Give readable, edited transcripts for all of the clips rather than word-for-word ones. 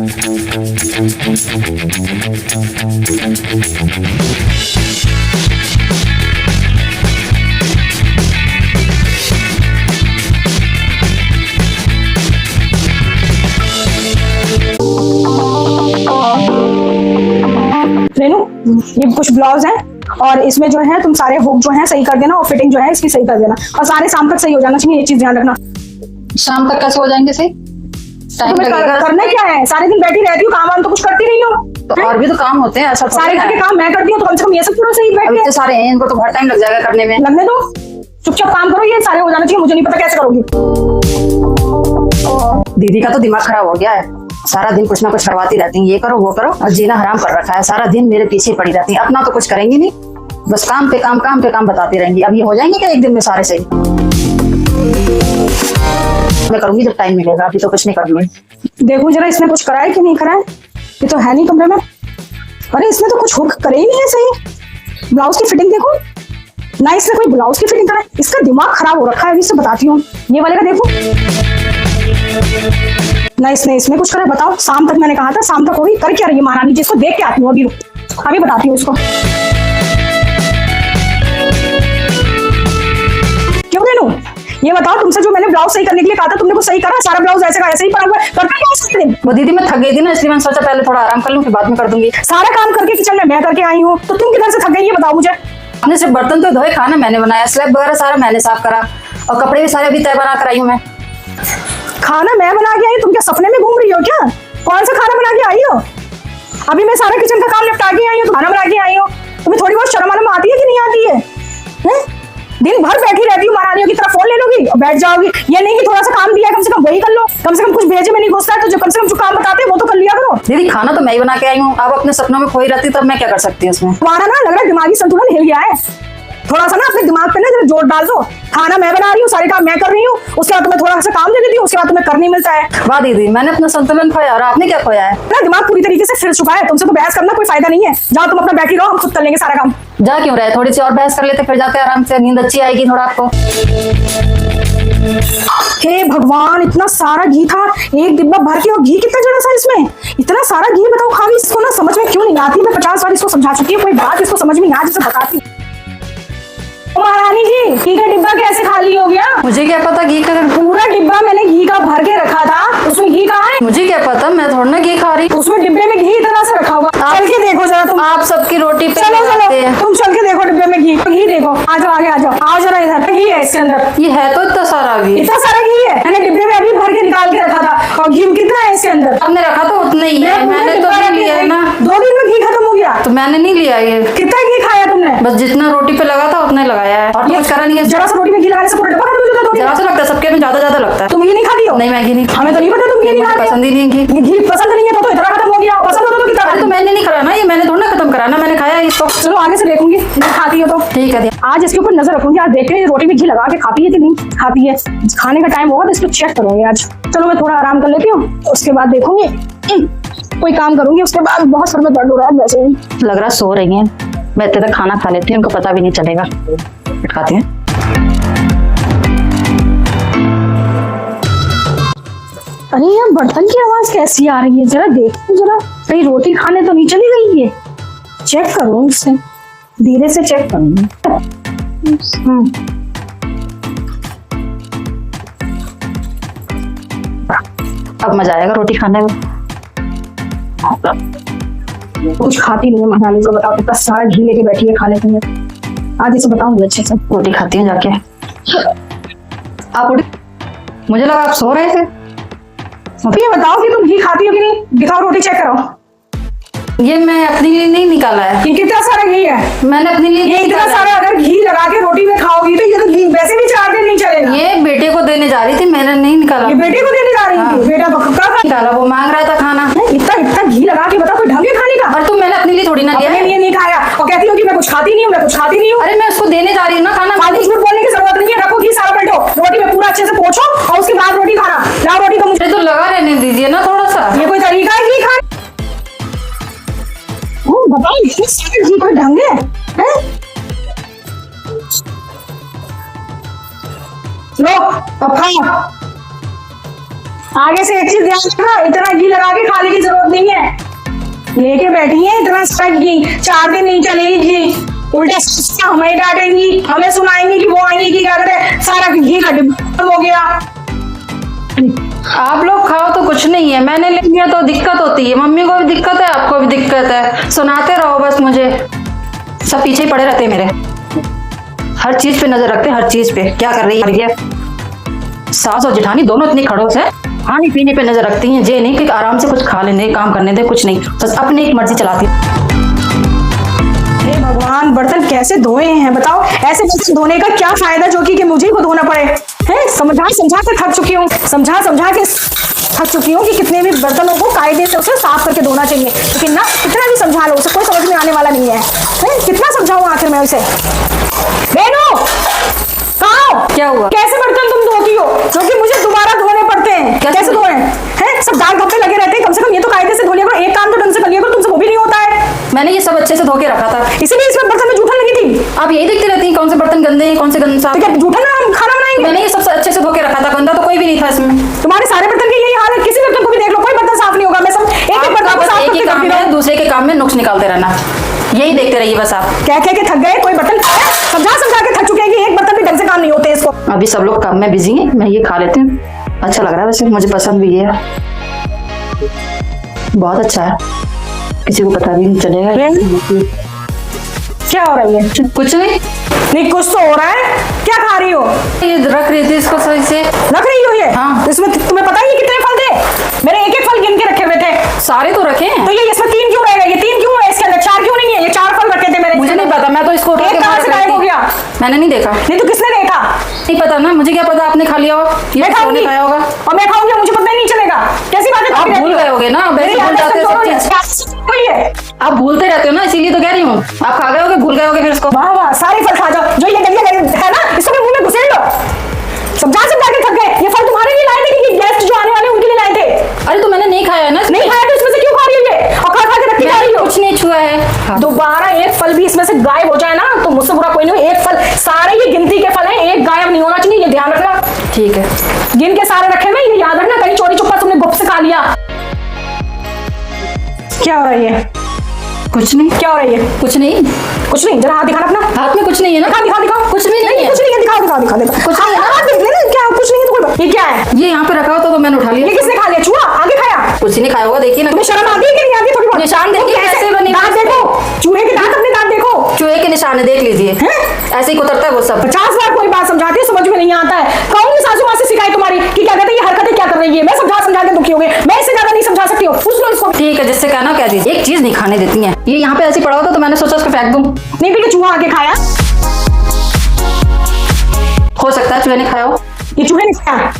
रेनू, ये कुछ ब्लाउज है और इसमें जो है तुम सारे हुक जो है सही कर देना और फिटिंग जो है इसकी सही कर देना और सारे शाम तक सही हो जाना चाहिए, ये चीज ध्यान रखना। शाम तक कैसे हो जाएंगे सही? टाइम लगेगा। करना क्या है, सारे दिन बैठी रहती हूँ, काम वाम तो कुछ करती नहीं हो। तो और भी तो काम होते हैं, ऐसा सारे घर के काम मैं करती हूँ तो कम से कम ये सब पूरा सही बैठ इतने सारे हैं, इनको तो बहुत टाइम लग जाएगा करने में। लगने दो, चुपचाप काम करो, ये सारे हो जाना चाहिए। मुझे नहीं पता कैसे करोगी। दीदी का तो दिमाग खराब हो गया है, सारा दिन कुछ ना कुछ करवाती रहती है, ये करो वो करो, और जीना हराम कर रखा है। सारा दिन मेरे पीछे पड़ी रहती है, अपना तो कुछ करेंगी नहीं, बस काम पे काम बताती रहेंगी। अब ये हो जाएंगे क्या एक दिन में सारे सही? मैं करूंगी जब टाइम मिलेगा, अभी तो कुछ नहीं करूंगी। देखो जरा इसने कुछ कराया कि नहीं कराया, ये तो है नहीं कमरे में। अरे इसने तो कुछ हुक करे ही नहीं है सही। ब्लाउज की फिटिंग देखो ना, इसने कोई ब्लाउज की फिटिंग करा, इसका दिमाग खराब हो रखा है। अभी से बताती हूँ, ये वाले का देखो ना, इसने इसमें कुछ करा। बताओ, शाम तक मैंने कहा था, शाम तक होगी। कर क्या रही है महारानी जी? इसको देख के आती हूँ, अभी बताती हूँ इसको। क्यों रेनू, ये बताओ, तुमसे जो मैंने ब्लाउज सही करने के लिए कहा था, तुमने कुछ सही करा? सारा ब्लाउज ऐसे का ऐसे ही पड़ा हुआ है, करता क्या इसके दिन? वो दीदी मैं थक गई थी ना, इसलिए मैंने सोचा पहले थोड़ा आराम कर लूं, फिर बाद में कर दूंगी। सारा काम करके किचन में मैं करके आई हूँ, तो तुम किधर से थक गई ये बताओ मुझे। अपने सिर्फ बर्तन तो धोए, खाना मैंने बनाया, स्लैब वगैरह सारा मैंने साफ करा, और कपड़े भी सारे अभी तय बना कर आई हूँ मैं। खाना मैं बना के आई? तुम क्या सपने में घूम रही हो क्या? कौन सा खाना बना के आई हो? अभी मैं सारा किचन का काम निपटा के आई हूँ, खाना बना के आई हूँ। तुम्हें थोड़ी बहुत शर्म आना आती है कि नहीं आती है? दिन भर बैठी रहती हूँ महारानियों की तरह, फोन ले लोगी और बैठ जाओगी। ये नहीं कि थोड़ा सा काम दिया है, कम से कम वही कर लो। कम से कम कुछ भेजे में नहीं घुसता है तो जो कम से कम जो काम बताते हैं वो तो कर लिया करो। दीदी खाना तो मैं ही बना के आई हूँ, अब अपने सपनों में खोई रहती तब मैं क्या कर सकती हूँ उसमें? तुम्हारा ना लग रहा है दिमागी संतुलन हिल गया है। थोड़ा सा ना अपने दिमाग पे ना जरा जोर डाल दो। खाना मैं बना रही हूँ, सारे काम मैं कर रही हूँ, उसके बाद तुम्हें थोड़ा सा काम दे देती हूँ, उसके बाद तुम्हें कर नहीं मिलता है। वाह दीदी, मैंने अपना संतुलन खोया और आपने क्या खोया है? ना दिमाग पूरी तरीके से फिर चुका है, तुमसे तो बहस करना कोई फायदा नहीं है। जाओ तुम अपना बैठी रहो, हम खुद कर लेंगे सारा काम। जा क्यों रहे, थोड़ी सी और बहस कर लेते, फिर जाते आराम से, नींद अच्छी आएगी थोड़ा आपको। हे भगवान, इतना सारा घी था, एक डिब्बा भर के, और घी कितना जड़ा सा इसमें, इतना सारा घी। बताओ खाली इसको ना समझ में क्यों नहीं आती? मैं 50 बार इसको समझा चुकी हूँ, कोई बात इसको समझ में नहीं आती, इसे बताती। महारानी जी, घी का डिब्बा कैसे खाली हो गया? मुझे क्या पता, घी का पूरा डिब्बा मैंने घी का भर के रखा था, उसमें घी कहाँ है? मुझे क्या पता, मैं थोड़ा ना घी खा रही। उसमें डिब्बे में घी इतना सा रखा होगा। चल के देखो जरा तुम। आप सबकी रोटी पे चलो लगाते हैं। तुम चल के देखो डिब्बे में घी देखो। आ जाओ आगे, आ जाओ, आओ जरा इधर। घी है इसके अंदर, ये है तो इतना सारा घी, इतना सारा घी है। मैंने डिब्बे में अभी भर के निकाल के रखा था, और घी कितना है इसके अंदर? आपने रखा तो उतना ही है, मैंने तो नहीं लिया है ना। 2 दिन में घी खत्म हो गया तो मैंने नहीं लिया ये। कितना घी खाया तुमने? बस जितना रोटी पे लगा था उतना लगाया है, और कुछ करा नहीं है। जरा सा रोटी में घी लगाने से पूरा डब्बा खत्म हो जाता है। जरा सा लगता है, सबके में ज्यादा लगता है। तुम घी नहीं खाती हो? नहीं, मैं घी नहीं। हमें तो नहीं पता तुम घी नहीं खाती हो। पसंद ही नहीं है घी। घी पसंद नहीं है तो इतना खत्म हो गया। पसंद हो तो कितना? तो मैंने नहीं करा ना, ये मैंने थोड़ा ना खत्म करा ना, मैंने खाया इसको। चलो आगे से देखूंगी, नहीं खाती हो तो ठीक है। आज इसके ऊपर नजर रखूंगी, आज देखते हैं रोटी में घी लगा के खाती है कि नहीं खाती है। खाने का टाइम होगा तो इसको चेक करूंगी आज। चलो मैं थोड़ा आराम कर लेती हूँ, उसके बाद देखूंगी कोई काम करूंगी। उसके बाद बहुत सर में दर्द हो रहा है वैसे ही। लग रहा सो रही है, मैं इतने तक खाना खा लेती हूँ, उनको पता भी नहीं चलेगा। खाते हैं। अरे यार, बर्तन की आवाज कैसी आ रही है? जरा देखो जरा, कहीं रोटी खाने तो नहीं चली गई है? चेक करूँ इससे, धीरे से चेक करूंगी। अब मजा आएगा रोटी खाने में। कुछ खाती नहीं है महारानी को, बताओ कितना सारा घी लेके बैठी है खाने के लिए। आज इसे बताऊंगी अच्छे से। रोटी खाती हूँ जाके। आप मुझे लगा आप सो रहे थे। ये बताओ कि तुम घी खाती हो कि नहीं? दिखाओ, रोटी चेक करो। ये मैं अपने लिए नहीं निकाला है। ये कितना सारा घी है? मैंने अपने लिए ये इतना सारा अगर घी लगा के रोटी में खाओगी तो ये तो घी वैसे भी 4 दिन नहीं चलेगा। ये बेटे को देने जा रही थी, मैंने नहीं निकाला। ये बेटे को देने जा रही थी? बेटा कब निकाला, वो मांग रहा था खाना। इतना घी लगा के बताओ, कोई ढंग है खाने का? और तुम, मैंने अपने लिए थोड़ी ना लिया। अपने लिए नहीं खाया और कहती हो कि मैं कुछ खाती नहीं हूँ, मैं कुछ खाती नहीं हूँ। अरे मैं उसको देने जा रही हूँ ना खाना। फालतू झूठ बोलने की जरूरत नहीं है। रखो घी सारा, बैठो रोटी में पूरा अच्छे से पोंछो और उसके बाद रोटी खाना। लाओ रोटी को। मुझे तो लगा रहने दीजिए ना थोड़ा सा। ये कोई तरीका है घी खाने? बताओ, इतने सारे घी कोई ढंग है? लो अब खाओ। आगे से एक चीज ध्यान रखना, इतना घी लगा के खाने की जरूरत लेके बैठी है इतना स्ट्रक की, 4 दिन नहीं चलेगी, उल्टे हमें डांटेंगी, हमें सुनाएंगी कि वो आएंगी कि क्या करे, सारा घी का डिब्बा हो गया। आप लोग खाओ तो कुछ नहीं है, मैंने ले लिया तो दिक्कत होती है। मम्मी को भी दिक्कत है, आपको भी दिक्कत है, सुनाते रहो बस मुझे। सब पीछे ही पड़े रहते हैं मेरे, हर चीज पे नजर रखते हैं, हर चीज पे क्या कर रही है। सास और जेठानी दोनों इतनी खड़ूस है, खाने पीने पे नजर रखती हैं, ये नहीं कि आराम से कुछ खा लेने, काम करने दे, कुछ नहीं, बस अपनी एक मर्जी चलाती है। हे भगवान, बर्तन कैसे धोए हैं बताओ। ऐसे बर्तन धोने का क्या फायदा जो कि मुझे को धोना पड़े हैं। समझा समझा के थक चुकी हूँ, समझा समझा के थक चुकी हूँ कि कितने भी बर्तनों को कायदे से उसे साफ करके धोना चाहिए, लेकिन ना कितना भी समझा लो उसे कोई समझ में आने वाला नहीं है। कितना समझाऊं आखिर मैं उसे। बेनू कहाँ हो? क्या हुआ? कैसे बर्तन तुम धोती हो जो कि मुझे दोबारा धोने पड़ते हैं? कैसे धोए हैं? सब दाग धब्बे लगे रहते हैं, कम से कम ये तो कायदे से धो लिया करो, एक काम तो ढंग से कर लिया करो, तुमसे वो भी नहीं होता है। मैंने ये सब अच्छे से धो के रखा था, इसीलिए इसमें बर्तन में जूठन लगी थी। आप यही देखते रहती हैं कौन से बर्तन गंदे हैं, कौन से गंदे साफ। क्या जूठन में हम खाना बनाएंगे? मैंने ये सब अच्छे से धो के रखा था, गंदा तो कोई भी नहीं था इसमें। तुम्हारे सारे बर्तन की यही हाल है, किसी बर्तन को भी देख लो कोई बर्तन साफ नहीं होगा। मैं सब एक एक बर्तन को साफ एक ही काम है, दूसरे के काम में नुक्स निकालते रहना, यही देखते रहिए बस आप। कह के थक गए, कोई बर्तन समझा समझा के थक चुके हैं कि एक बर्तन भी ढंग से काम नहीं होते इसको। अभी सब लोग काम में बिजी हैं, मैं ये खा लेती हूँ, अच्छा लग रहा है वैसे, मुझे पसंद भी है, बहुत अच्छा है, किसी को पता भी नहीं चलेगा। क्या हो रहा है? कुछ नहीं, नहीं कुछ तो हो रहा है। क्या खा रही हो? ये रख रही थी इसको सही से। रख रही हो ये? हाँ। इसमें तुम्हें पता है ये कितने फल थे? मैंने एक एक फल गिन के रखे हुए थे। सारे तो रखे हैं। तो ये इसमें 3 क्यों रहेगा? ये 3 क्यों है इसके अंदर? 4 क्यों नहीं है? ये 4 फल रखे थे मैंने। मुझे नहीं पता, मैं तो इसको एक कहां से गायब हो गया? मैंने नहीं देखा। नहीं तो किसने देखा? नहीं पता ना, मुझे क्या पता आपने खा लिया हो, मैं खाऊंगी खाया होगा और मैं खाऊंगी, मुझे पता ही नहीं चलेगा। कैसी बात है? आप भूल गए होगे ना, वैसे भूल जाते हैं सब चीज, आप भूलते रहते हो ना, इसीलिए तो कह रही हूँ। आप खा गए होगे, भूल गए होगे फिर इसको। वाह वाह, सारे फल खा जाओ जो ये डलिया है ना, इसको मुंह में घुसेड़ लो। समझा समझा के थक गए। ये फल तुम्हारे लिए लाए थे कि गेस्ट जो आने वाले उनके लिए लाए थे? अरे तो मैंने नहीं खाया ना। नहीं खाया तो इसमें से क्यों खा रही हो ये? और खा खा के रखी जा रही हो। कुछ नहीं छुआ है। दोबारा एक फल भी इसमें से गायब हो जाए ना तो मुझसे बुरा कोई नहीं। एक फल, सारे ये गिनती के फल हैं, एक गायब नहीं होना चाहिए, ये ध्यान रखना। ठीक है, गिन के सारे रखे हुए, ये याद रखना, कहीं चोरी छुपा तुमने गुप्त से खा लिया। क्या हो रही है? कुछ नहीं। क्या हो रही है? कुछ नहीं, कुछ नहीं। जरा हाथ दिखाना अपना। हाथ में कुछ नहीं है ना। दिखा दिखाओ। कुछ भी नहीं है। कुछ नहीं है, दिखाओ दिखाओ दिखा देता। कुछ नहीं है। हाथ देख लेना। क्या कुछ नहीं है तो कोई। ये क्या है? ये यहाँ पे रखा हो तो मैंने उठा लिया। ये किसने खा लिया? चूहा आगे खाया? कुछ नहीं खाया होगा, देखिए ना। तुम्हें शर्म आती है कि नहीं आती? थोड़ी बहुत निशान देखिए कैसे बने। दांत देखो, चूहे के दांत, अपने दांत देखो। चूहे के निशान है, देख लीजिए। ऐसे ही कुतरता है वो सब। 50 बार कोई बात समझाती है, समझ में नहीं आता है। कहूंगी सासू माँ से शिकायत तुम्हारी कि क्या कहते हैं ये हरकतें क्या कर रही है। मैं समझा समझा के दुखी हो गई, मैं इससे ज्यादा नहीं समझा सकती हूँ। पूछ लो इसको। ठीक है, जिससे कहना कह दीजिए। एक चीज नहीं खाने देती है, ये यहाँ पे ऐसे पड़ा होता तो मैंने सोचा उसको फेंक दूं। नहीं तो ये चूहा आके खाया? हो सकता है चूहे ने खाया हो। ये चूहे ने खाया?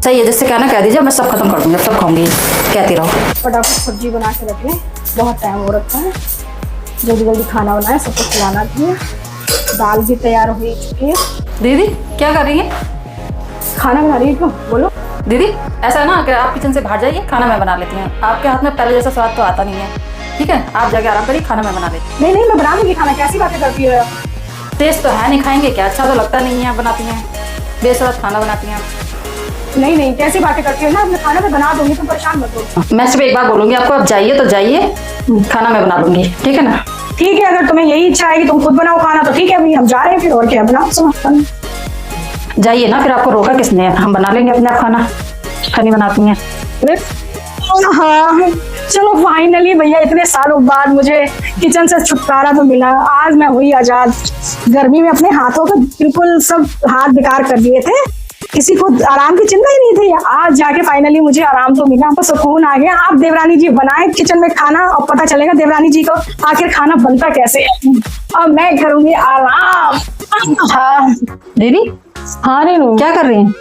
सही है, जिससे कहना कह दीजिए, मैं सब खत्म कर दूंगा, सब खाऊंगी, कहती रहो। फटाफट सब्जी बना के रख ले, बहुत टाइम हो रखा है। जल्दी जल्दी खाना बनाए, सबको खिलाना भी है। दाल भी तैयार हो चुकी है। दीदी क्या कर रही है? खाना बना रही है। क्यों? बोलो। दीदी ऐसा ना कि आप किचन से बाहर जाइए, खाना मैं बना लेती हूँ। आपके हाथ में पहले जैसा स्वाद तो आता नहीं है, ठीक है? आप जाके आराम करिए, खाना मैं बना लेती नहीं नहीं, मैं बना लूंगी खाना। कैसी बातें करती हो? टेस्ट तो है नहीं, खाएंगे क्या? अच्छा तो लगता नहीं है, आप बनाती हैं, बेस्वाद खाना बनाती हैं। नहीं नहीं, कैसी बातें करती हो ना, मैं खाना मैं बना दूंगी, तुम परेशान मत हो। मैं सिर्फ एक बार बोलूंगी आपको, आप जाइए तो जाइए, खाना मैं बना लूंगी, ठीक है ना? ठीक है, अगर तुम्हें यही इच्छा है कि तुम खुद बनाओ खाना तो ठीक है, अभी हम जा रहे हैं फिर, और क्या बनाओ। जाइए ना, फिर आपको रोका किसने? हम बना लेंगे अपने आप खाना, खानी बनाती हैं। हाँ चलो फाइनली भैया, इतने सालों बाद मुझे किचन से छुटकारा तो मिला। आज मैं हुई आजाद। गर्मी में अपने हाथों को बिल्कुल सब हाथ बेकार कर दिए थे, किसी को आराम की चिंता ही नहीं थी। आज जाके फाइनली मुझे आराम तो मिला, तो सुकून आ गया। आप देवरानी जी बनाए किचन में खाना और पता चलेगा देवरानी जी को आखिर खाना बनता कैसे है। अब मैं करूंगी आराम। हाँ दीदी। हाँ रेनू, क्या कर रही हैं?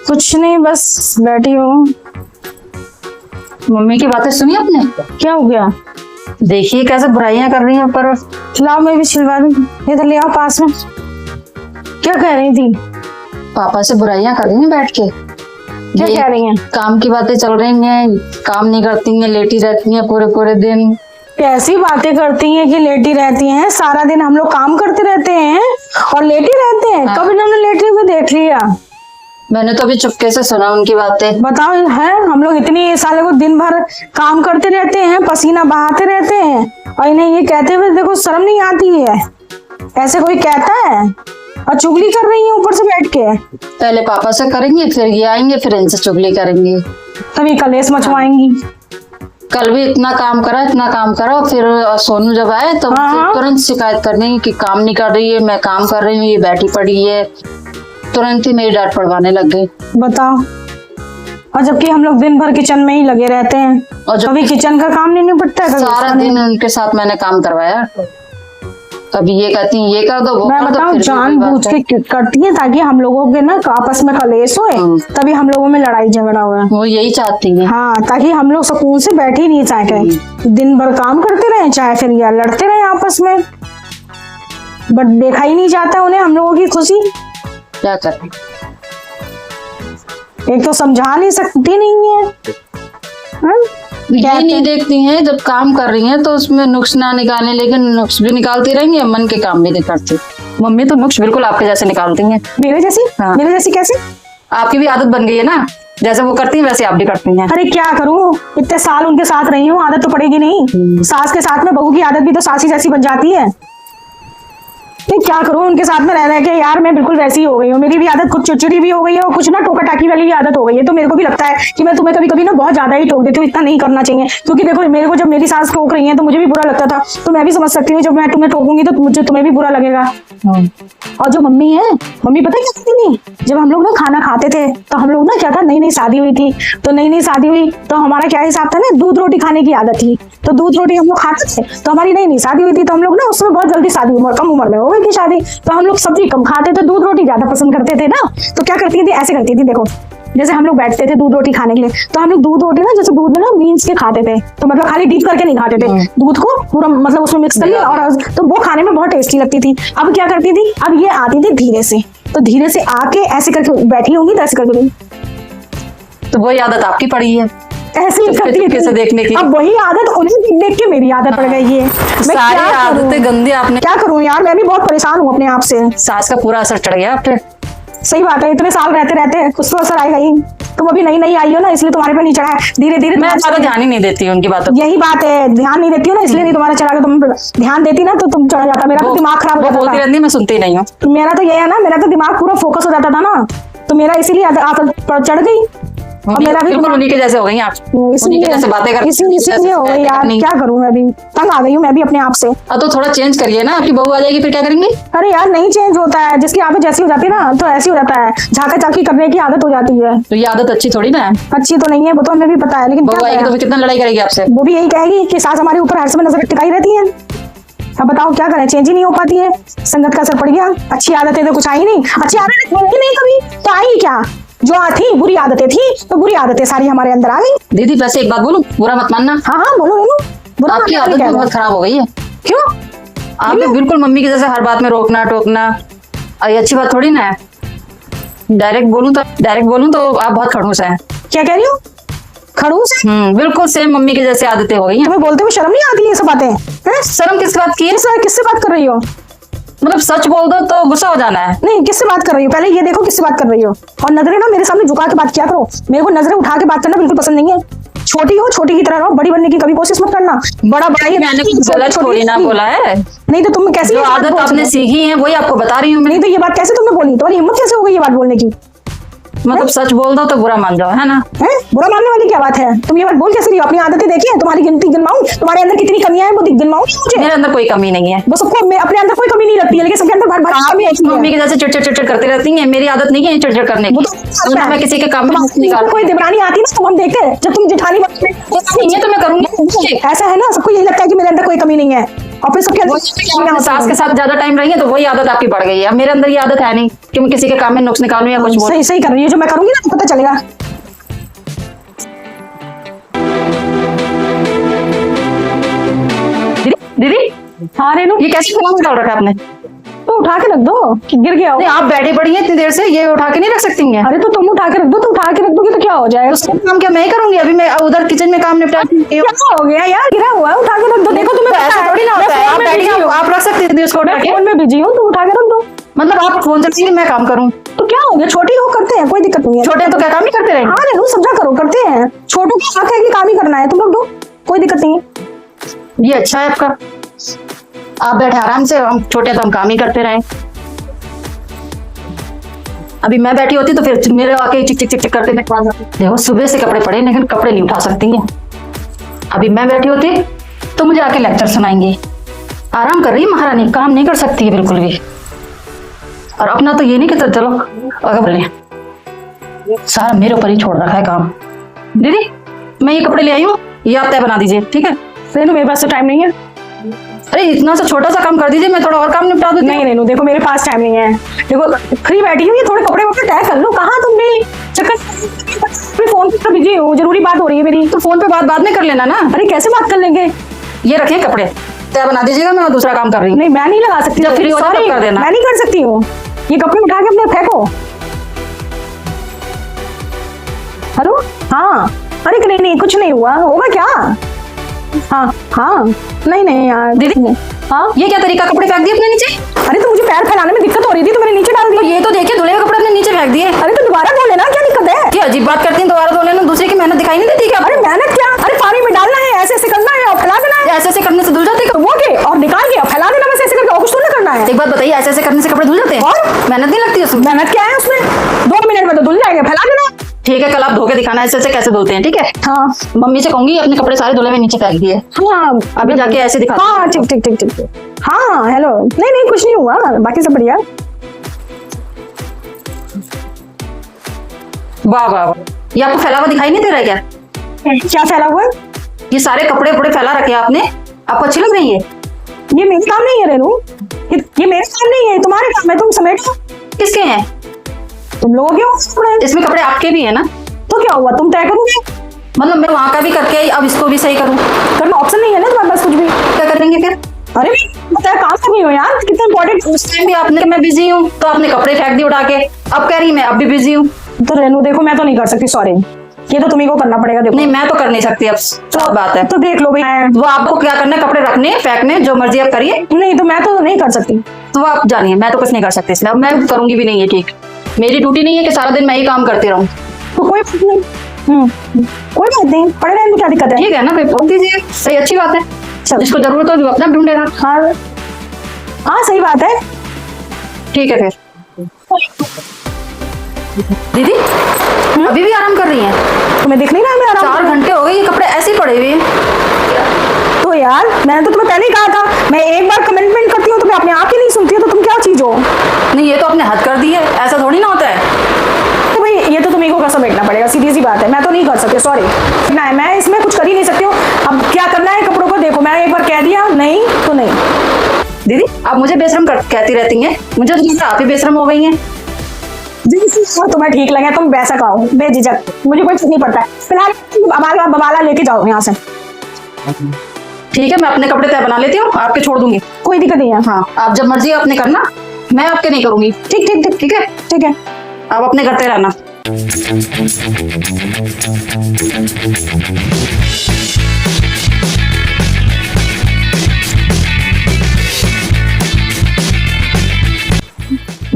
कुछ नहीं, बस बैठी हूँ। मम्मी की बातें सुनी आपने? क्या हो गया? देखिए कैसे बुराइयां कर रही हैं ऊपर। लाओ मैं भी छिलवा दूं, इधर ले आओ पास में। क्या कह रही थी? पापा से बुराइयां कर रही हैं बैठ के। क्या कह रही हैं? काम की बातें चल रही हैं, काम नहीं करती हैं, लेटी रहती हैं पूरे पूरे दिन। कैसी बातें करती हैं कि लेटी रहती हैं? सारा दिन हम लोग काम करते रहते हैं और लेटी रहते हैं। कभी हमने लेटे हुए देख लिया? मैंने तो अभी चुपके से सुना उनकी बातें। बताओ है, हम लोग इतनी साले को दिन भर काम करते रहते हैं, पसीना बहाते रहते हैं, और इन्हें ये कहते हुए देखो शर्म नहीं आती है? ऐसे कोई कहता है? और चुगली कर रही है ऊपर से बैठ के। पहले पापा से करेंगे, फिर ये आएंगे, फिर इनसे चुगली करेंगे, तभी कलेश मचवाएंगी। कल भी इतना काम करा, फिर सोनू जब आए तो हाँ। तुरंत शिकायत करने कि काम नहीं कर रही है, मैं काम कर रही हूँ, ये बैठी पड़ी है। तुरंत ही मेरी डांट पड़वाने लग गई। बताओ, और जबकि हम लोग दिन भर किचन में ही लगे रहते हैं, और जब कभी किचन का काम नहीं निपटता है, कभी सारा उसका नहीं। दिन उनके साथ मैंने काम करवाया, कभी ये कहती हैं ये कर दो, वो मैं कर दो, बताऊं, फिर भी जानबूझ कोई बात के करती है ताकि हम लोगों के ना आपस में कलेश होए, तभी हम लोगों में लड़ाई झगड़ा हुआ। वो यही चाहती है। हाँ, ताकि हम लोग सुकून से बैठे ही नहीं, चाहे दिन भर काम करते रहे, चाहे फिर या लड़ते रहे आपस में, बट देखा ही नहीं जाता उन्हें हम लोगों की खुशी। क्या करें, एक तो समझा नहीं सकती नहीं है, हाँ? ये नहीं देखती हैं जब काम कर रही हैं तो उसमें नुक्स ना निकालें, लेकिन नुक्स भी निकालती रहेंगी, मन के काम भी नहीं करती। मम्मी तो नुक्स बिल्कुल आपके जैसे निकालती हैं। मेरे जैसी? हाँ। मेरे जैसी कैसे? आपकी भी आदत बन गई है ना, जैसे वो करती हैं वैसे आप भी करती हैं। अरे क्या करूं, इतने साल उनके साथ रही हूँ, आदत तो पड़ेगी नहीं। सास के साथ में बहू की आदत भी तो सासी जैसी बन जाती है। नहीं, क्या करूं उनके साथ में रह रह के यार, मैं बिल्कुल वैसी हो गई हूँ। मेरी भी आदत कुछ चिड़चिड़ी भी हो गई है, और कुछ ना टोका टाकी वाली भी आदत हो गई है। तो मेरे को भी लगता है कि मैं तुम्हें कभी कभी ना बहुत ज्यादा ही टोक देती हूँ, इतना नहीं करना चाहिए। क्योंकि देखो, मेरे को जब मेरी सास टोक रही है तो मुझे भी बुरा लगता था, तो मैं भी समझ सकती हूँ जब मैं तुम्हें टोकूंगी तो मुझे तुम्हें भी बुरा लगेगा। और जो मम्मी है, मम्मी पता है क्या करती थी? जब हम लोग ना खाना खाते थे तो हम लोग ना क्या था, नई नई शादी हुई थी, तो नई नई शादी हुई तो हमारा क्या हिसाब था ना, दूध रोटी खाने की आदत थी। तो दूध रोटी हम लोग खाते थे, तो हमारी नई नई शादी हुई थी, तो हम लोग ना उसमें बहुत जल्दी शादी, कम उम्र में हो गई थी शादी, तो हम लोग सब्जी कम खाते थे, दूध रोटी ज्यादा पसंद करते थे ना। तो क्या करती थी, ऐसे करती थी, देखो जैसे हम लोग बैठते थे दूध रोटी खाने के लिए, तो हम लोग दूध रोटी ना जैसे दूध में ना मीन्स के खाते थे, तो मतलब खाली डीप करके नहीं खाते थे, दूध को पूरा मतलब उसमें मिक्स कर लिया, और तो वो खाने में बहुत टेस्टी लगती थी। अब क्या करती थी, अब ये आती थी धीरे से, तो धीरे से आके ऐसे करके बैठी होंगी, तो ऐसे करके तो वही आदत आपकी पड़ी है, ऐसे ही करती चुपके से देखने की। अब वही आदत उन्हें देख देख के मेरी आदत पड़ गई है। मैं सारी क्या करूं? आदतें गंदी आपने। क्या करूं यार, मैं भी बहुत परेशान हूँ अपने आप से। सास का पूरा असर चढ़ गया आप पे। सही बात है, इतने साल रहते रहते कुछ तो असर आएगा ही। तुम अभी नई नई आई हो ना, इसलिए तुम्हारे पे नहीं चढ़ा है, धीरे धीरे मैं ज्यादा ध्यान ही नहीं देती उनकी बातों पे। यही बात है, ध्यान नहीं देती हो ना, इसलिए नहीं तुम्हारा चढ़ा। तुम ध्यान देती ना तो तुम चढ़ जाता, मेरा तो दिमाग खराब हो वो जाता बोलती था। रहती, मैं सुनती नहीं हूँ। तो मेरा तो ये है ना, मेरा तो दिमाग पूरा फोकस हो जाता था ना, तो मेरा इसीलिए आकर चढ़ गई। और मेरा भी बिल्कुल उन्हीं के जैसे हो गई आप, उन्हीं के जैसे बातें करती, इसीलिए हो गई यार, क्या करूं, मैं भी तंग आ गई हूँ मैं भी अपने आप से। अब तो थोड़ा चेंज करिए ना, आपकी बहू आ जाएगी फिर क्या करेंगे? अरे यार नहीं चेंज होता है, जिसकी आदत जैसी हो जाती है ना तो ऐसी हो जाता है, झाका झाकी करने की आदत हो जाती है। तो ये आदत अच्छी थोड़ी ना है। अच्छी तो नहीं है, वो तो हमें भी पता है, लेकिन बहू क्या आएगी तो करें? फिर कितना लड़ाई करेगी आपसे। वो भी यही कहेगी कि सास हमारे ऊपर हर समय नजर टिकाई रहती है। अब बताओ क्या करें, चेंज ही नहीं हो पाती है, संगत का असर पड़ गया। अच्छी आदतें तो कुछ आई नहीं, अच्छी आदतें होंगी नहीं कभी, तो आई क्या? जो थी बुरी आदतें थी, तो बुरी आदतें सारी हमारे अंदर आ गई। दीदी वैसे एक बात बोलूं, बुरा मत मानना, हाँ हाँ बोलो बोलो, बुरा आपकी मानना आदत क्या भी है? बहुत खराब हो गई है। क्यों? आप भी बिल्कुल मम्मी की जैसे हर बात में रोकना टोकना, और ये अच्छी बात थोड़ी ना है। डायरेक्ट बोलूं तो आप बहुत खड़ूस हैं। क्या कह रही हो? खड़ूस है? बिल्कुल सेम मम्मी की जैसे आदतें हो गई हैं। तुम्हें बोलते हुए शर्म नहीं आती ये सब बातें हैं? शर्म किस बात की है? किससे बात कर रही हो? मतलब सच बोल दो तो गुस्सा हो जाना है। नहीं, किससे बात कर रही हो, पहले ये देखो किससे बात कर रही हो। और नजरें ना मेरे सामने झुका के बात किया करो, मेरे को नजरें उठा के बात करना बिल्कुल पसंद नहीं है। छोटी हो, छोटी की तरह रहो, बड़ी बनने की कभी कोशिश मत करना। बड़ा बड़ा ही मैंने कुछ गलत थोड़ी ना बोला है, नहीं तो तुम कैसे जो ये बात आदत बोल आपने सकते सीखी है वही आपको बता रही हूँ हो? मैं। नहीं तो ये बात कैसे तुमने बोली, तुम्हारी हिम्मत कैसे हो गई ये बात बोलने की? मतलब सच बोल दो तो बुरा मान जाओ, है ना? हैं? बुरा मानने वाली क्या बात है? तुम ये बात बोल कैसे रही हो? अपनी आदतें देखी है, तुम्हारी गिनती गिनवाऊं, तुम्हारे अंदर कितनी कमियां हैं वो गिनवाऊं मुझे? मेरे अंदर कोई कमी नहीं है। वो सबको अपने अंदर कोई कमी नहीं लगती है, लेकिन सबके अंदर बार आप कमी होती है। मम्मी के जैसे चिड़चिड़ चिड़चिड़ करती रहती हैं, मेरी आदत नहीं है चिड़चिड़ करने वो की। तो तो मैं किसी के काम में निकाल कोई देवरानी आती है ना तो हम देखते हैं, जब तुम जेठानी बनती ये तो मैं करूंगी। ऐसा है ना, सबको यही लगता है कि मेरे अंदर कोई कमी नहीं है, और फिर सबके अपने सास के साथ ज्यादा टाइम रही है तो वही आदत आपकी बढ़ गई है। मेरे अंदर ये आदत है नहीं कि मैं किसी के काम में नुक्स निकालूं या कुछ बोलूं। सही सही कर रही है, जो मैं करूंगी ना तो पता चलेगा। दीदी हाँ रेनू, ये कैसे खाना में डाल रखा है आपने? तो उठा के रख दो कि गिर गया हो। नहीं, आप बैठी पड़ी हैं इतनी देर से, ये उठा के नहीं रख सकती हैं? अरे तो तुम उठा के रख दो, तो उठा के रख दोगी तो क्या हो जाएगा? उसका काम क्या मैं ही करूंगी? अभी मैं उधर किचन में काम निपटा क्या हो गया यार, गिरा हुआ है, उठा के रख दो। देखो तुम्हें पता ऐसा है, थोड़ी ना मैं होता है। फोन आप में बैठी बिजी हूँ। आप रख सकती थी उसको उठा मैं के। फोन में बिजी हूँ, तुम उठा के रख दो। मतलब आप फोन से करिए, मैं काम करूँ? तो क्या हो गया, छोटे हो करते हैं, कोई दिक्कत नहीं है। छोटे तो क्या काम ही करते रहेंगे? हाँ रेनू समझा करो, करते हैं। छोटों को हक है कि काम ही करना है, तुम लोग दो, कोई दिक्कत नहीं है। ये अच्छा है आपका, आप बैठे आराम से, हम छोटे तो हम काम ही करते रहे। अभी मैं बैठी होती तो फिर मेरे आके चिक चिक चिक चिक करते देखो सुबह से कपड़े पड़े लेकिन कपड़े नहीं उठा सकती हैं। अभी मैं बैठी होती तो मुझे आके लेक्चर सुनाएंगे। आराम कर रही है महारानी, काम नहीं कर सकती है बिल्कुल भी। और अपना तो ये नहीं कि चलो अगर बोले सारा मेरे ऊपर ही छोड़ रखा है काम। दीदी मैं ये कपड़े ले आई हूँ, ये आप तय बना दीजिए, ठीक है? रेनू मेरे पास तो टाइम नहीं है। अरे इतना सा छोटा सा काम कर दीजिए, मैं थोड़ा और काम निपटा दूँ। नहीं रेनू देखो मेरे पास टाइम नहीं है, देखो फ्री बैठी हुई है, थोड़े कपड़े वपड़े तय कर लो। कहाँ तुमने चक्कर, फोन पे बिजी हूँ, जरूरी बात हो रही है मेरी। तो फोन पे बात बाद में कर लेना ना। अरे कैसे बात कर लेंगे? ये रखिए कपड़े, तय बना दीजिएगा, मैं दूसरा काम कर रही हूँ। नहीं मैं नहीं लगा सकती, जब फ्री हो जाए तब Sorry, कर देना। मैं नहीं कर सकती हूँ। ये कपड़े उठा के अपने फेंको। हेलो हाँ, अरे नहीं नहीं कुछ नहीं हुआ, होगा क्या? हाँ हाँ नहीं नहीं यार दीदी हाँ ये क्या तरीका, कपड़े फेंक दिए अपने नीचे? अरे तो मुझे पैर फैलाने में दिक्कत हो रही थी तो मैंने नीचे डाल तो दिया। ये तो देखिए धुले हुए कपड़े अपने नीचे फेंक दिए। अरे तो दोबारा धो लेना, क्या दिक्कत है? क्या अजीब बात करती हैं, दोबारा धोने में दूसरे की मेहनत दिखाई नहीं देती क्या? अरे मेहनत क्या, अरे पानी में डालना है, ऐसे ऐसे करना है और फैला देना है। ऐसे ऐसे करने से धुल जाते हैं? वो के और निकाल के और फैला देना, बस ऐसे करके, और कुछ तो नहीं करना है। एक बात बताइए, ऐसे ऐसे करने से कपड़े धुल जाते हैं? और मेहनत नहीं लगती उसमें? मेहनत क्या है उसमें, 2 मिनट में तो धुल जाएंगे, फैला देना। ठीक है कल आप धो के दिखाना ऐसे ऐसे कैसे धुलते हैं, ठीक है? हाँ मम्मी से कहूंगी अपने कपड़े सारे धुले में नीचे फेंक दिए। हाँ अभी जाके ऐसे दिखा। हाँ ठीक ठीक ठीक ठीक। हाँ हेलो, नहीं नहीं कुछ नहीं हुआ, बाकी सब बढ़िया। वाह वाह वाह, ये आपको फैला हुआ दिखाई नहीं दे रहा है क्या? क्या फैला हुआ है? ये सारे कपड़े उपड़े फैला रखे हैं आपने, आपको अच्छी लग रही है? ये मेरे काम नहीं है रेनू, ये मेरे काम नहीं है, तुम्हारे काम है, तुम समेटो। किसके हैं? तुम लोगों के हो, इसमें कपड़े आपके भी है ना? तो क्या हुआ, तुम तय करोगे? मतलब मैं वहां का भी करके आई, अब इसको भी सही करूं? करना ऑप्शन नहीं है ना तुम्हारे पास कुछ भी। क्या करेंगे फिर? अरे बताया काम कर रही हो यार, कितना इंपॉर्टेंट। उस टाइम भी आपने मैं बिजी हूँ तो आपने कपड़े फेंक दिए उठा के, अब कह रही मैं अब भी बिजी हूँ। तो रेनू देखो मैं तो नहीं कर सकती, सॉरी, ये तो तुम्ही को करना पड़ेगा। देखो नहीं मैं तो कर नहीं सकती, अब सब बात है। तो देख लो भाई, वो आपको क्या करना है, कपड़े रखने फेंकने जो मर्जी आप करिए। नहीं तो मैं तो नहीं कर सकती। तो आप जानिए मैं तो कुछ नहीं कर सकती, इसलिए अब मैं करूंगी भी नहीं है। ठीक, मेरी ड्यूटी नहीं है कि सारा दिन मैं ही काम करती रहूं। तो कोई बात नहीं, कोई बात नहीं, पड़े रहने में क्या दिक्कत है? ठीक है ना, फिर बोल दीजिए, सही अच्छी बात है। चलो जिसको जरूरत हो वो अपना ढूंढेगा। हाँ हाँ सही बात है। ठीक है फिर दीदी अभी भी आराम कर रही हैं? तुम्हें दिख नहीं रहा है मैं आराम 4 घंटे हो गए ये कपड़े ऐसे ही पड़े हुए हैं। तो यार मैंने तो तुम्हें पहले ही कहा था, मैं एक बार कमिटमेंट करती हूँ तो मैं अपने आप ही नहीं सुनती हूँ, तो तुम क्या चीज हो? नहीं ये तो आपने हद कर दी है, ऐसा थोड़ी ना होता है। तो भाई ये तो तुम्हें को कैसा बैठना पड़ेगा, सीधी सी बात है, मैं तो नहीं कर सकती, सॉरी ना, मैं इसमें कुछ कर ही नहीं सकती हूँ। अब क्या करना है कपड़ों को, देखो मैं एक बार कह दिया नहीं तो नहीं। दीदी आप मुझे बेशरम कहती रहती हैं, मुझे तो लगता है आप ही बेशरम हो गई हैं। तुम्हें ठीक लगे तुम वैसा कहो बेझिझक, मुझे कोई फर्क नहीं पड़ता है। फिलहाल बबाला लेके जाओ यहाँ से। ठीक है मैं अपने कपड़े तय बना लेती हूँ, आपके छोड़ दूंगी। कोई दिक्कत नहीं है। हाँ आप जब मर्जी अपने करना, मैं आपके नहीं करूंगी। ठीक ठीक ठीक ठीक है ठीक है। आप अपने करते रहना।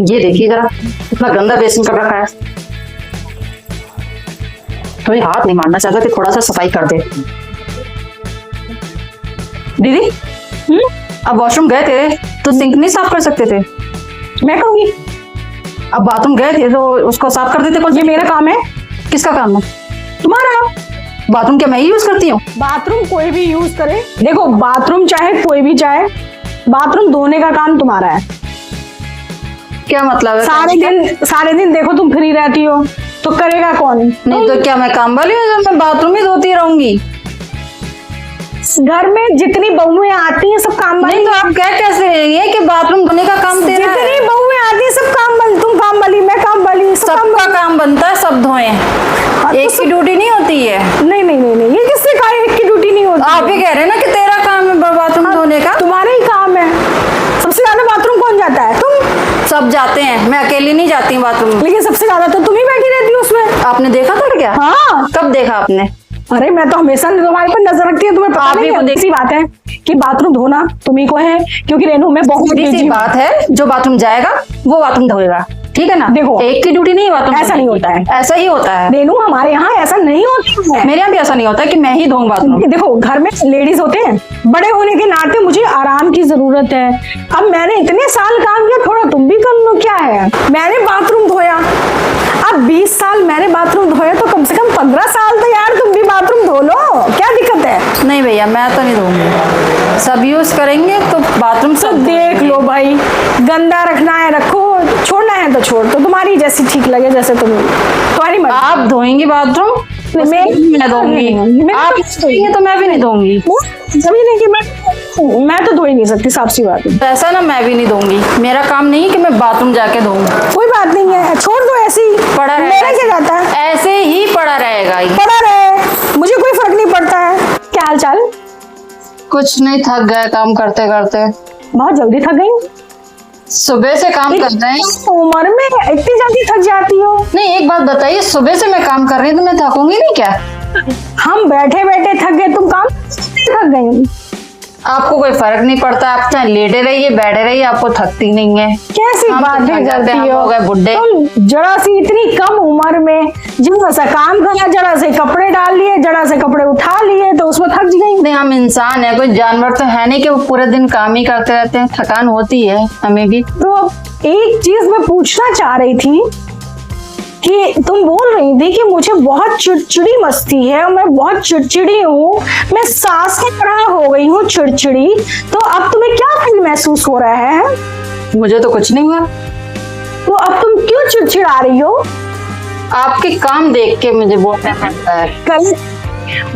ये देखिए जरा इतना गंदा बेसन कर रखा है, तो ये हाथ नहीं मारना चाहता कि थोड़ा सा सफाई कर दे। दीदी अब वॉशरूम गए थे तो सिंक नहीं साफ कर सकते थे? मैं कहूंगी अब बाथरूम गए थे तो उसको साफ कर देते। कौन ये मेरा काम है? किसका काम है? तुम्हारा। बाथरूम क्या मैं ही यूज करती हूँ? बाथरूम कोई भी यूज करे, देखो बाथरूम चाहे कोई भी चाहे, बाथरूम धोने का काम तुम्हारा है। क्या मतलब है? सारे दिन देखो तुम फ्री रहती हो तो करेगा कौन? नहीं तो क्या मैं काम वाली हूँ, मैं बाथरूम ही धोती रहूंगी? घर में जितनी बहुएं आती हैं सब काम वाली। नहीं तो आप कह कैसे रहे हैं कि बाथरूम धोने का काम तेरा है? जितनी बहुएं आती हैं सब काम वाली, तुम काम वाली मैं काम वाली, सबका काम बनता है, सब धोए। एक की ड्यूटी नहीं होती है। नहीं नहीं नहीं नहीं, ये किससे कहा एक की ड्यूटी नहीं होती? आप ही कह रहे हैं ना कि तेरा काम है बाथरूम धोने का। तुम्हारा ही काम है। सबसे ज्यादा बाथरूम कौन जाता है? तुम। सब जाते हैं, मैं अकेली नहीं जाती बाथरूम। लेकिन सबसे ज्यादा तो तुम ही बैठी रहती हो उसमें। आपने देखा था क्या? हाँ कब देखा आपने? अरे मैं तो हमेशा तुम्हारे पर नजर रखती हूँ, तुम्हें पता आप नहीं ही को है। ऐसी बात है कि बाथरूम धोना तुम्ही को है, क्योंकि रेनू मैं बहुत सीधी बिजी सी हूँ। बात है, जो बाथरूम जाएगा वो बाथरूम धोएगा, ठीक है ना। देखो, एक की ड्यूटी नहीं है बाथरूम ऐसा नहीं होता है। ऐसा ही होता है। रेनू हमारे यहाँ ऐसा नहीं होता है। मेरे यहाँ भी ऐसा नहीं होता है कि मैं ही धोऊं बाथरूम। देखो घर में लेडीज होते हैं, बड़े होने के नाते मुझे आराम की जरूरत है। अब मैंने इतने साल काम किया, थोड़ा तुम भी कर लो, क्या है। मैंने बाथरूम धोया, अब 20 साल मैंने बाथरूम धोया, तो कम से कम 15 साल तो यार तुम भी बाथरूम धो लो, क्या दिक्कत है। नहीं भैया, मैं तो नहीं धोऊंगी, सब यूज करेंगे तो बाथरूम तो सब देख लो भाई, गंदा रखना है रखो, छोड़ना है तो छोड़, तो तुम्हारी जैसी ठीक लगे, जैसे तुम्हारी मर्जी। आप धोएंगी बाथरूम, मैं धोऊंगी। आप धोएंगे तो मैं भी नहीं धोऊंगी। जमीन है कि मैं तो धो ही नहीं सकती, साफ सी बात है। तो ऐसा ना, मैं भी नहीं धोऊंगी। मेरा काम नहीं है कि मैं बाथरूम जाके धोऊं। कोई बात नहीं है, छोड़ दो ऐसे ही, पड़ा मेरा क्या रहेगा, जाता है, ऐसे ही पड़ा रहेगा ये। पड़ा रहे, मुझे कोई फर्क नहीं पड़ता है। क्या हाल चाल। कुछ नहीं, थक गए काम करते करते। बहुत जल्दी थक गई, सुबह से काम कर रहे हैं। उम्र में इतनी जल्दी थक जाती हो। नहीं, एक बात बताइए, सुबह से मैं काम कर रही हूँ तो मैं थकूंगी नहीं क्या? हम बैठे बैठे थक गए, तुम काम थक गई। आपको कोई फर्क नहीं पड़ता, आप चाहे लेटे रहिए बैठे रहिए, आपको थकती नहीं है। कैसी हम तो बातें थक जाते करती हैं, हम हो हो गए बुड्ढे। तुम, जरा सी इतनी कम उम्र में जरा सा काम करा, जरा से कपड़े डाल लिए, जरा से कपड़े उठा लिए, तो उसमें थक गई। नहीं, हम इंसान है, कोई जानवर तो है नहीं कि वो पूरे दिन काम ही करते रहते हैं, थकान होती है हमें भी। तो एक चीज मैं पूछना चाह रही थी कि तुम बोल रही थी कि मुझे बहुत चिड़चिड़ी मस्ती है और मैं बहुत चिड़चिड़ी हूँ, मैं सास की तरह हो गई हूँ चिड़चिड़ी, तो अब तुम्हें क्या फील महसूस हो रहा है। मुझे तो कुछ नहीं हुआ। तो अब तुम क्यों चिड़चिड़ा रही हो। आपके काम देख के मुझे बोलना पड़ता है। कल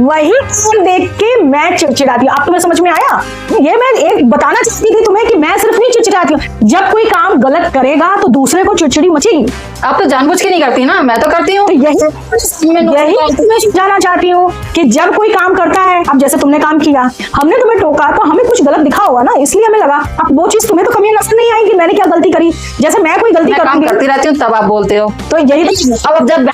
वही काम देख के मैं चिड़चिड़ाती हूँ। अब तुम्हें समझ में आया। ये मैं एक बताना चाहती थी तुम्हें कि मैं सिर्फ नहीं चिड़चिड़ाती हूँ, जब कोई काम गलत करेगा तो दूसरे को चिड़चिड़ी मचेगी। आप तो जानबूझ के नहीं करती ना, मैं तो करती हूँ। तो यही मैं समझाना चाहती हूँ कि जब कोई काम करता है, अब जैसे तुमने काम किया, हमने तुम्हें टोका तो हमें कुछ गलत दिखा होगा ना, इसलिए हमें लगा। अब वो चीज तुम्हें तो कभी नजर नहीं आई कि मैंने क्या गलती करी। जैसे मैं कोई गलती करती रहती हूँ तब आप बोलते हो। तो यही अब जब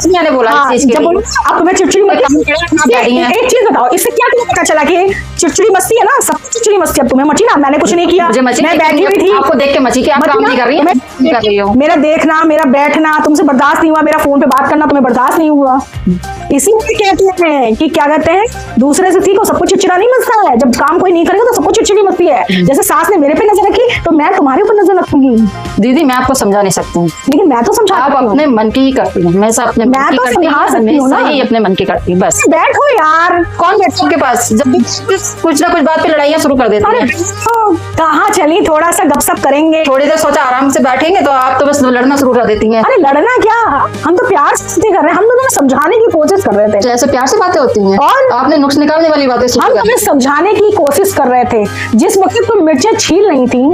मैंने बोला हाँ, इस चीज के जब लिए, बोलो अब तुम्हें चिड़चिड़ी बैठी हैं। एक चीज बताओ, इससे क्या तुम्हें पता चला कि चिड़चिड़ी मस्ती है ना, सब चिड़चिड़ी मस्ती। अब तुम्हें मची ना, मैंने कुछ नहीं किया, मुझे मची, मैं बैठी हुई थी, आपको देख के मची कि आप काम नहीं कर रही हैं। मेरा देखना, मेरा बैठना तुमसे बर्दाश्त नहीं हुआ, मेरा फोन पे बात करना तुम्हें बर्दाश्त नहीं हुआ। इसीलिए कहते हैं कि क्या कहते हैं, दूसरे से सीखो, सबको चिड़चिड़ा नहीं मचता है। जब काम कोई नहीं करेगा तो सबको चिड़चिड़ी मचती है। जैसे सास ने मेरे पे नजर रखी तो मैं तुम्हारे ऊपर नजर रखूंगी। दीदी, मैं आपको समझा नहीं सकती हूँ, लेकिन मैं तो समझा, आप अपने मन की ही करती हैं। मैं अपने मन की करती हूँ, सही अपने मन की करती हूँ। बस बैठो यार, कौन बैठे के पास, जब कुछ ना कुछ बात पे लड़ाइयाँ शुरू कर देती हैं। कहाँ चली, थोड़ा सा गपशप करेंगे। थोड़ी देर सोचा आराम से बैठेंगे तो आप तो बस लड़ना शुरू कर देती हैं। अरे लड़ना क्या, हम तो प्यार से कर रहे हैं, हम तो तुम्हें समझाने की कोशिश कर रहे थे। जैसे प्यार से बातें होती हैं, और आपने नुक्स निकालने वाली बातें हम तुम्हें समझाने की कोशिश कर रहे थे। जिस वक्त तुम मिर्चें छील रही थी,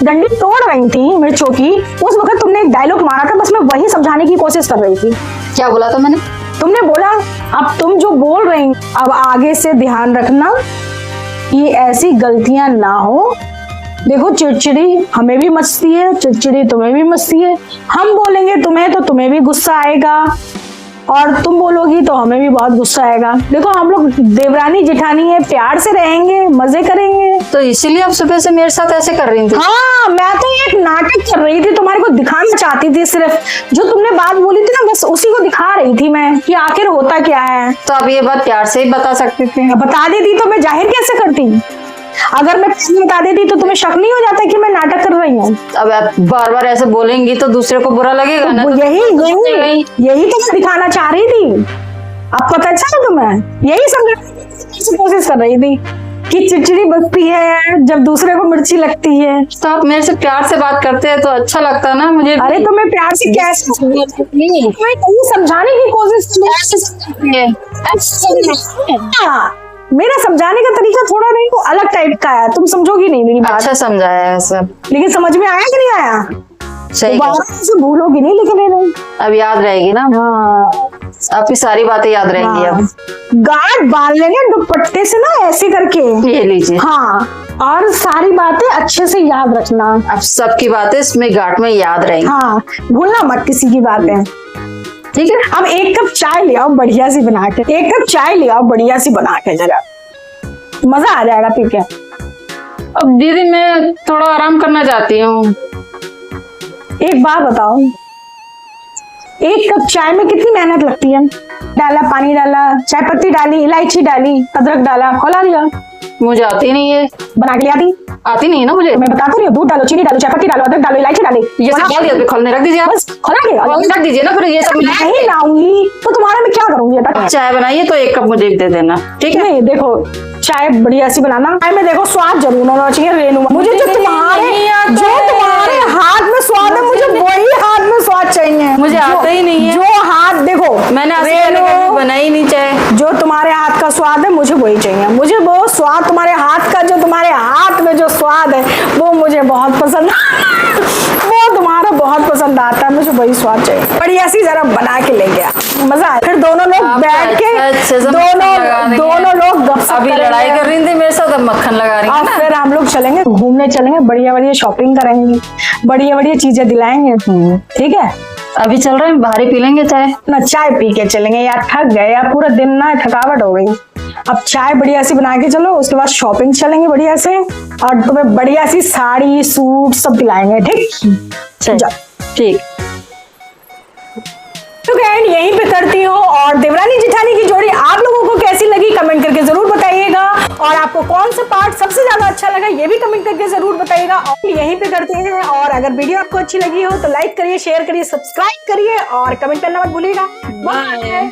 डंडी तोड़ रही थी मिर्चों की, उस वक्त तुमने एक डायलॉग मारा था, बस मैं वही समझाने की कोशिश कर रही थी। क्या बोला था मैंने? तुमने बोला अब तुम जो बोल रही, अब आगे से ध्यान रखना कि ऐसी गलतियां ना हो। देखो चिड़चिड़ी हमें भी मचती है, चिड़चिड़ी तुम्हें भी मचती है। हम बोलेंगे तुम्हें तो तुम्हें भी गुस्सा आएगा, और तुम बोलोगी तो हमें भी बहुत गुस्सा आएगा। देखो हम लोग देवरानी जेठानी है, प्यार से रहेंगे, मजे करेंगे। तो इसीलिए आप सुबह से मेरे साथ ऐसे कर रही थी? हाँ, मैं तो एक नाटक कर रही थी, तुम्हारे को दिखाना चाहती थी। सिर्फ जो तुमने बात बोली थी ना, बस उसी को दिखा रही थी मैं कि आखिर होता क्या है। तो आप ये बात प्यार से ही बता सकती थी। बता देती तो मैं जाहिर कैसे करती। अगर मैं बता देती तो तुम्हें शक नहीं हो जाता कि मैं नाटक कर रही हूँ। अब आप बार बार ऐसे बोलेंगी तो दूसरे को बुरा लगेगा ना। यही तो मैं दिखाना चाह रही थी। अब पता चला तुम्हें, यही समझने की कोशिश कर रही थी कि चिड़चिड़ी बचती है जब दूसरे को मिर्ची लगती है। तो आप मेरे से प्यार से बात करते हैं तो अच्छा लगता है ना मुझे। अरे तो मैं प्यार से कैसे, मैं यही समझाने की कोशिश। मेरा समझाने का तरीका थोड़ा नहीं तो अलग टाइप का है, तुम समझोगी नहीं मेरी बात। अच्छा समझाया है सब, लेकिन समझ में आया कि नहीं आया? सही से भूलोगी नहीं, लेकिन अब याद रहेगी ना। हाँ, आपकी सारी बातें याद रहेंगी। अब गांठ बांध लेंगे दुपट्टे से ना, ऐसे करके। ये लीजिए। हाँ, और सारी बातें अच्छे से याद रखना। अब सबकी बातें इसमें गांठ में याद रहेंगी। हाँ, भूलना मत किसी की बातें। ठीक है। अब एक कप चाय ले आओ बढ़िया सी बना के, एक कप चाय ले आओ बढ़िया सी बना के, जरा मजा आ जाएगा पी के। अब दीदी मैं थोड़ा आराम करना चाहती हूँ। एक बात बताओ, एक कप चाय में कितनी मेहनत लगती है? डाला, पानी डाला, चाय पत्ती डाली, इलायची डाली, अदरक डाला, खोला दिया। मुझे आती नहीं है, बना के ले आती नहीं है ना मुझे। मैं बता तो रही हूँ, दूध डालो, चीनी डालो, चाय पत्ती डालो, अदरक डालो, इलायची डाली, ये सब डाल दिया, खोलने रख दीजिए। बस खोला के रख दीजिए ना, फिर ये सब नहीं लाऊंगी तो तुम्हारा मैं क्या करूंगी? बता। चाय बनाइए तो एक कप मुझे दे देना, ठीक है। नहीं देखो, चाय बढ़िया सी बनाना, चाय में देखो स्वाद जरूर होना चाहिए। रेनू, मुझे जो तुम्हारे हाथ में स्वाद है, मुझे वही हाथ में स्वाद चाहिए। मुझे आता ही नहीं है। जो हाथ देखो, मैंने आज तक कभी बनाई नहीं चाय। जो तुम्हारे हाथ का स्वाद है मुझे वही चाहिए। मुझे वो स्वाद तुम्हारे हाथ का, जो तुम्हारे हाथ में जो स्वाद है वो मुझे बहुत पसंद वो तुम्हारा बहुत पसंद आता है, मुझे वही स्वाद चाहिए। बढ़िया सी जरा बना के ले गया, मजा आया। फिर दोनों लोग बैठ के दोनों लोग गपशप अभी लड़ाई कर रही थी मेरे साथ, अब मक्खन लगा रही है। फिर हम लोग चलेंगे घूमने, चलेंगे बढ़िया बढ़िया शॉपिंग करेंगे, बढ़िया बढ़िया चीजें दिलाएंगे, ठीक है। अभी चल रहे हैं बाहर ही पी लेंगे चाय ना, चाय पी के चलेंगे यार, थक गए यार, पूरा दिन ना थकावट हो गई। अब चाय बढ़िया सी बना के चलो, उसके बाद शॉपिंग चलेंगे बढ़िया से, और तुम्हें बढ़िया सी साड़ी सूट सब दिलाएंगे, ठीक? ठीक। तो एंड यहीं पे करती हूँ। और देवरानी जिठानी की जोड़ी आप लोगों को कैसी लगी कमेंट करके जरूर बताइएगा, और आपको कौन सा पार्ट सबसे ज्यादा अच्छा लगा ये भी कमेंट करके जरूर बताइएगा। और यहीं पे करते हैं, और अगर वीडियो आपको अच्छी लगी हो तो लाइक करिए, शेयर करिए, सब्सक्राइब करिए और कमेंट करना मत भूलिएगा। बाय।